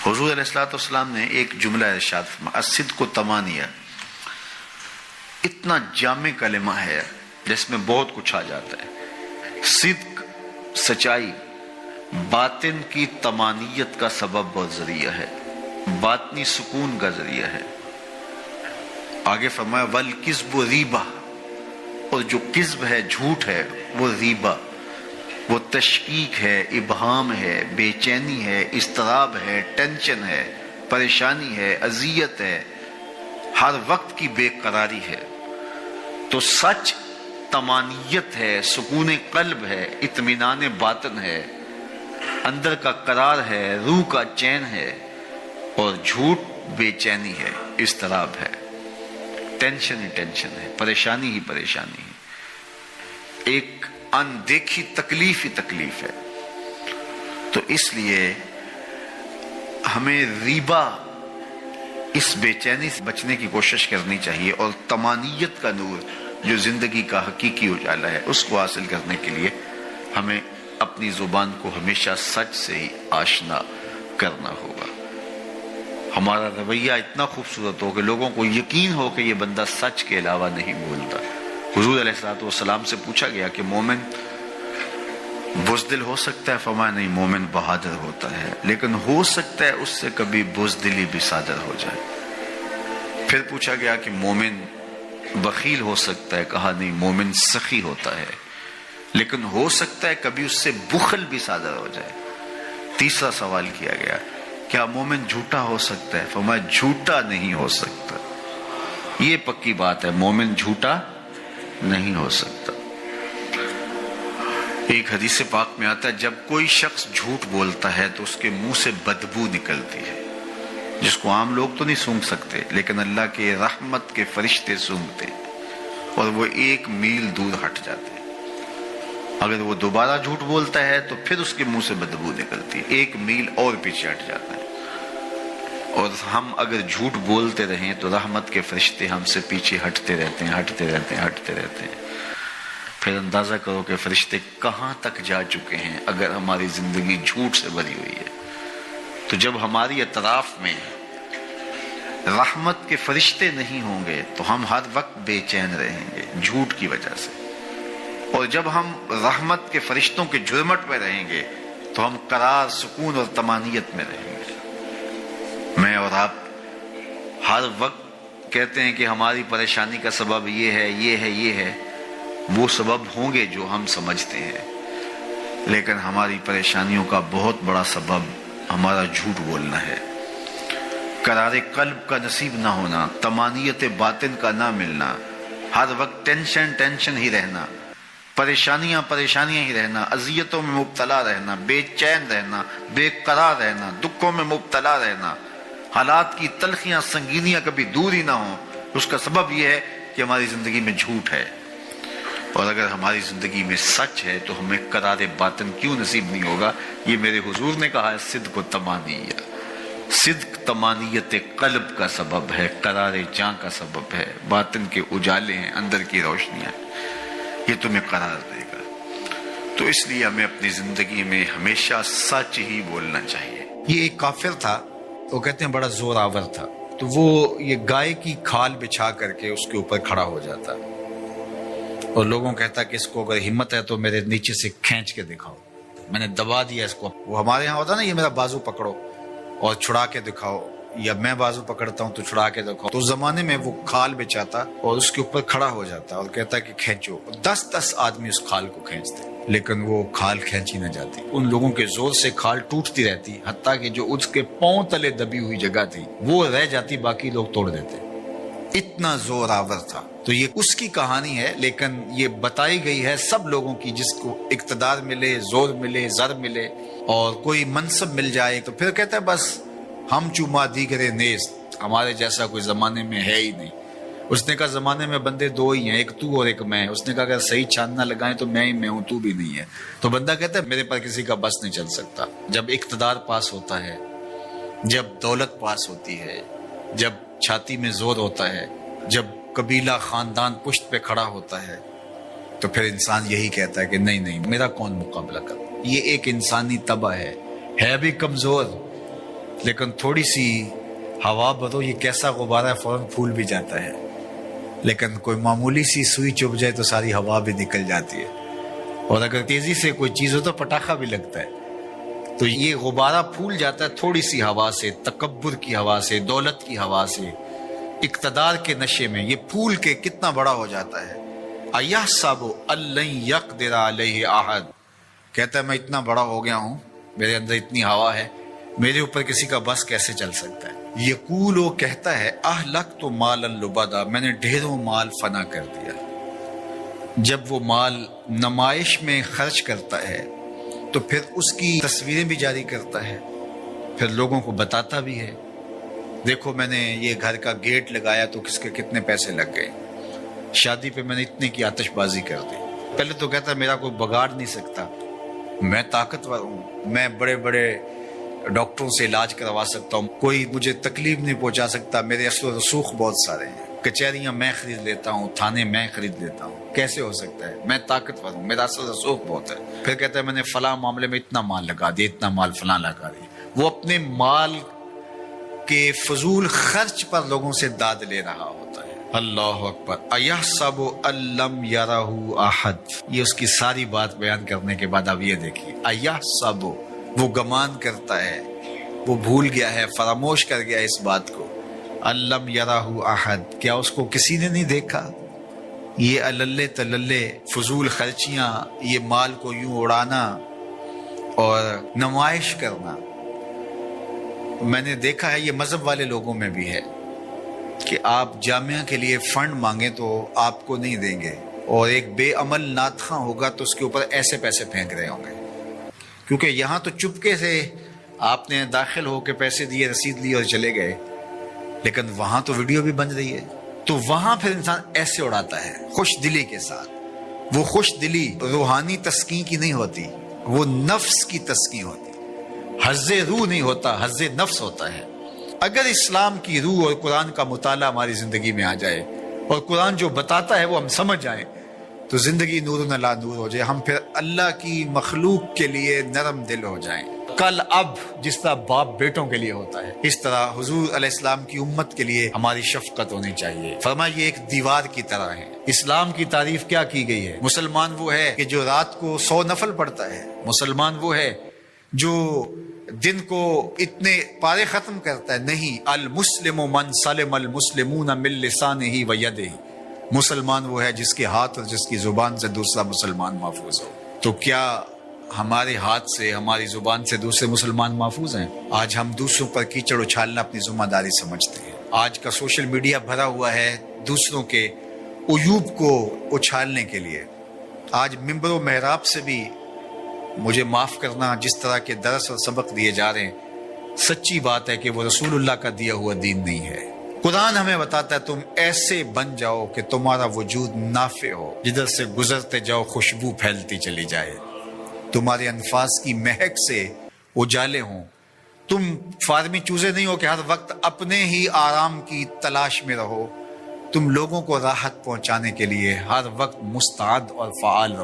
حضور علیہ الصلوۃ والسلام نے ایک جملہ ارشاد فرمایا، الصدق تمانیہ، اتنا جامع کلمہ ہے جس میں بہت کچھ آ جاتا ہے۔ صدق سچائی باطن کی تمانیت کا سبب اور ذریعہ ہے، باطنی سکون کا ذریعہ ہے۔ آگے فرمایا والکذب ریبہ، اور جو کذب ہے، جھوٹ ہے، وہ ریبہ، وہ تشکیک ہے، ابہام ہے، بے چینی ہے، اضطراب ہے، ٹینشن ہے، پریشانی ہے، اذیت ہے، ہر وقت کی بے قراری ہے۔ تو سچ طمانیت ہے، سکون قلب ہے، اطمینان باطن ہے، اندر کا قرار ہے، روح کا چین ہے، اور جھوٹ بے چینی ہے، اضطراب ہے، ٹینشن ہی ٹینشن ہے، پریشانی ہی پریشانی ہے، ایک اندیکھی تکلیف ہی تکلیف ہے۔ تو اس لیے ہمیں ریبہ، اس بے چینی سے بچنے کی کوشش کرنی چاہیے، اور طمانیت کا نور جو زندگی کا حقیقی اجالا ہے اس کو حاصل کرنے کے لیے ہمیں اپنی زبان کو ہمیشہ سچ سے ہی آشنا کرنا ہوگا۔ ہمارا رویہ اتنا خوبصورت ہو کہ لوگوں کو یقین ہو کہ یہ بندہ سچ کے علاوہ نہیں بولتا۔ حضور علیہ الصلوۃ والسلام سے پوچھا گیا کہ مومن بزدل ہو سکتا ہے؟ فرمایا نہیں، مومن بہادر ہوتا ہے، لیکن ہو سکتا ہے اس سے کبھی بزدلی بھی صادر ہو جائے۔ پھر پوچھا گیا کہ مومن بخیل ہو سکتا ہے؟ کہا نہیں، مومن سخی ہوتا ہے، لیکن ہو سکتا ہے کبھی اس سے بخل بھی صادر ہو جائے۔ تیسرا سوال کیا گیا، کیا مومن جھوٹا ہو سکتا ہے؟ فرمایا جھوٹا نہیں ہو سکتا، یہ پکی بات ہے، مومن جھوٹا نہیں ہو سکتا۔ ایک حدیث پاک میں آتا ہے جب کوئی شخص جھوٹ بولتا ہے تو اس کے منہ سے بدبو نکلتی ہے، جس کو عام لوگ تو نہیں سونگھ سکتے، لیکن اللہ کے رحمت کے فرشتے سونگھتے اور وہ 1 میل دور ہٹ جاتے۔ اگر وہ دوبارہ جھوٹ بولتا ہے تو پھر اس کے منہ سے بدبو نکلتی ہے، 1 میل اور پیچھے ہٹ جاتا ہے۔ اور ہم اگر جھوٹ بولتے رہیں تو رحمت کے فرشتے ہم سے پیچھے ہٹتے رہتے ہیں۔ پھر اندازہ کرو کہ فرشتے کہاں تک جا چکے ہیں اگر ہماری زندگی جھوٹ سے بھری ہوئی ہے۔ تو جب ہماری اطراف میں رحمت کے فرشتے نہیں ہوں گے تو ہم ہر وقت بے چین رہیں گے جھوٹ کی وجہ سے، اور جب ہم رحمت کے فرشتوں کے جرمٹ میں رہیں گے تو ہم قرار، سکون اور طمانیت میں رہیں گے۔ میں اور آپ ہر وقت کہتے ہیں کہ ہماری پریشانی کا سبب یہ ہے، وہ سبب ہوں گے جو ہم سمجھتے ہیں، لیکن ہماری پریشانیوں کا بہت بڑا سبب ہمارا جھوٹ بولنا ہے، قرار قلب کا نصیب نہ ہونا، طمانیت باطن کا نہ ملنا، ہر وقت ٹینشن ہی رہنا، پریشانیاں ہی رہنا، اذیتوں میں مبتلا رہنا، بے چین رہنا، بے قرار رہنا، دکھوں میں مبتلا رہنا، حالات کی تلخیاں، سنگینیاں کبھی دور ہی نہ ہوں۔ اس کا سبب یہ ہے کہ ہماری زندگی میں جھوٹ ہے، اور اگر ہماری زندگی میں سچ ہے تو ہمیں قرار باطن کیوں نصیب نہیں ہوگا؟ یہ میرے حضور نے کہا ہے، صدق و طمانیہ، صدق طمانیت قلب کا سبب ہے، قرار جاں کا سبب ہے، باطن کے اجالے ہیں، اندر کی روشنیاں، یہ تمہیں قرار دے گا۔ تو اس لیے ہمیں اپنی زندگی میں ہمیشہ سچ ہی بولنا چاہیے۔ یہ ایک کافر تھا، وہ کہتے ہیں بڑا زور آور تھا، تو وہ یہ گائے کی کھال بچھا کر کے اس کے اوپر کھڑا ہو جاتا اور لوگوں کہتا کہ اس کو اگر ہمت ہے تو میرے نیچے سے کھینچ کے دکھاؤ، میں نے دبا دیا اس کو۔ وہ ہمارے ہاں ہوتا نا، یہ میرا بازو پکڑو اور چھڑا کے دکھاؤ، یا میں بازو پکڑتا ہوں تو چھڑا کے دکھاؤ۔ تو اس زمانے میں وہ کھال بچھاتا اور اس کے اوپر کھڑا ہو جاتا اور کہتا کہ کھینچو۔ 10 آدمی اس کھال کو کھینچتے، لیکن وہ کھال کھینچی نہ جاتی، ان لوگوں کے زور سے کھال ٹوٹتی رہتی، حتیٰ کہ جو اس کے پاؤں تلے دبی ہوئی جگہ تھی وہ رہ جاتی، باقی لوگ توڑ دیتے، اتنا زور آور تھا۔ تو یہ اس کی کہانی ہے، لیکن یہ بتائی گئی ہے سب لوگوں کی، جس کو اقتدار ملے، زور ملے، زر ملے اور کوئی منصب مل جائے تو پھر کہتا ہے بس ہم چوما دیگرے نیست، ہمارے جیسا کوئی زمانے میں ہے ہی نہیں۔ اس نے کہا زمانے میں بندے 2 ہی ہیں، ایک تو اور ایک میں۔ اس نے کہا اگر صحیح چھاننا لگائیں تو میں ہی میں ہوں، تو بھی نہیں ہے۔ تو بندہ کہتا ہے میرے پر کسی کا بس نہیں چل سکتا۔ جب اقتدار پاس ہوتا ہے، جب دولت پاس ہوتی ہے، جب چھاتی میں زور ہوتا ہے، جب قبیلہ خاندان پشت پہ کھڑا ہوتا ہے، تو پھر انسان یہی کہتا ہے کہ نہیں میرا کون مقابلہ کر۔ یہ ایک انسانی طبع ہے بھی کمزور، لیکن تھوڑی سی ہوا بدو، یہ کیسا غبارہ فوراً پھول بھی جاتا ہے، لیکن کوئی معمولی سی سوئی چبھ جائے تو ساری ہوا بھی نکل جاتی ہے، اور اگر تیزی سے کوئی چیز ہو تو پٹاخہ بھی لگتا ہے۔ تو یہ غبارہ پھول جاتا ہے تھوڑی سی ہوا سے، تکبر کی ہوا سے، دولت کی ہوا سے، اقتدار کے نشے میں، یہ پھول کے کتنا بڑا ہو جاتا ہے۔ اَيَحْسَبُ أَن لَّن يَقْدِرَ عَلَيْهِ أَحَدٌ، کہتا ہے میں اتنا بڑا ہو گیا ہوں، میرے اندر اتنی ہوا ہے، میرے اوپر کسی کا بس کیسے چل سکتا ہے۔ یقول، وہ کہتا ہے اہلکت مالا لبدا، میں نے ڈھیروں مال فنا کر دیا۔ جب وہ مال نمائش میں خرچ کرتا ہے تو پھر اس کی تصویریں بھی جاری کرتا ہے، پھر لوگوں کو بتاتا بھی ہے، دیکھو میں نے یہ گھر کا گیٹ لگایا تو کس کے کتنے پیسے لگ گئے، شادی پہ میں نے اتنے کی آتش بازی کر دی۔ پہلے تو کہتا ہے میرا کوئی بگاڑ نہیں سکتا، میں طاقتور ہوں، میں بڑے بڑے ڈاکٹروں سے علاج کروا سکتا ہوں، کوئی مجھے تکلیف نہیں پہنچا سکتا، میرے اثر و رسوخ بہت سارے ہیں، کچہریاں میں خرید لیتا ہوں، تھانے میں خرید لیتا ہوں، کیسے ہو سکتا ہے، میں طاقتور ہوں، میرا اثر و رسوخ بہت ہے۔ پھر کہتا ہے میں نے فلاں معاملے میں اتنا مال لگا دیا، اتنا مال فلاں لگا دیا۔ وہ اپنے مال کے فضول خرچ پر لوگوں سے داد لے رہا ہوتا ہے۔ اللہ اکبر۔ اَيَحْسَبُ أَن لَّمْ يَرَهُ أَحَدٌ، یہ اس کی ساری بات بیان کرنے کے بعد اب یہ دیکھیے، اَيَحْسَبُ، وہ گمان کرتا ہے، وہ بھول گیا ہے، فراموش کر گیا اس بات کو، أَن لَّمْ يَرَهُ أَحَدٌ، کیا اس کو کسی نے نہیں دیکھا؟ یہ اللے تللے فضول خرچیاں، یہ مال کو یوں اڑانا اور نمائش کرنا، میں نے دیکھا ہے یہ مذہب والے لوگوں میں بھی ہے کہ آپ جامعہ کے لیے فنڈ مانگیں تو آپ کو نہیں دیں گے، اور ایک بے عمل ناتخواں ہوگا تو اس کے اوپر ایسے پیسے پھینک رہے ہوں گے، کیونکہ یہاں تو چپکے سے آپ نے داخل ہو کے پیسے دیے، رسید لی اور چلے گئے، لیکن وہاں تو ویڈیو بھی بن رہی ہے، تو وہاں پھر انسان ایسے اڑاتا ہے خوش دلی کے ساتھ۔ وہ خوش دلی روحانی تسکین کی نہیں ہوتی، وہ نفس کی تسکین ہوتی، حظ روح نہیں ہوتا، حظ نفس ہوتا ہے۔ اگر اسلام کی روح اور قرآن کا مطالعہ ہماری زندگی میں آ جائے اور قرآن جو بتاتا ہے وہ ہم سمجھ جائیں تو زندگی نور علی نور ہو جائے، ہم پھر اللہ کی مخلوق کے لیے نرم دل ہو جائیں۔ کل اب جس طرح باپ بیٹوں کے لیے ہوتا ہے، اس طرح حضور علیہ السلام کی امت کے لیے ہماری شفقت ہونی چاہیے۔ فرمایا یہ ایک دیوار کی طرح ہے۔ اسلام کی تعریف کیا کی گئی ہے؟ مسلمان وہ ہے کہ جو رات کو 100 نفل پڑھتا ہے، مسلمان وہ ہے جو دن کو اتنے پارے ختم کرتا ہے، نہیں، المسلم من سلم المسلمون من لسانہ و یدہ، مسلمان وہ ہے جس کے ہاتھ اور جس کی زبان سے دوسرا مسلمان محفوظ ہو۔ تو کیا ہمارے ہاتھ سے، ہماری زبان سے دوسرے مسلمان محفوظ ہیں؟ آج ہم دوسروں پر کیچڑ اچھالنا اپنی ذمہ داری سمجھتے ہیں۔ آج کا سوشل میڈیا بھرا ہوا ہے دوسروں کے عیوب کو اچھالنے کے لیے۔ آج ممبر و محراب سے بھی مجھے معاف کرنا، جس طرح کے درس اور سبق دیے جا رہے ہیں، سچی بات ہے کہ وہ رسول اللہ کا دیا ہوا دین نہیں ہے۔ قرآن ہمیں بتاتا ہے تم ایسے بن جاؤ کہ تمہارا وجود نافع ہو، جدھر سے گزرتے جاؤ خوشبو پھیلتی چلی جائے، تمہارے انفاس کی مہک سے اجالے ہوں، تم فارمی چوزے نہیں ہو کہ ہر وقت اپنے ہی آرام کی تلاش میں رہو، تم لوگوں کو راحت پہنچانے کے لیے ہر وقت مستعد اور فعال رہو۔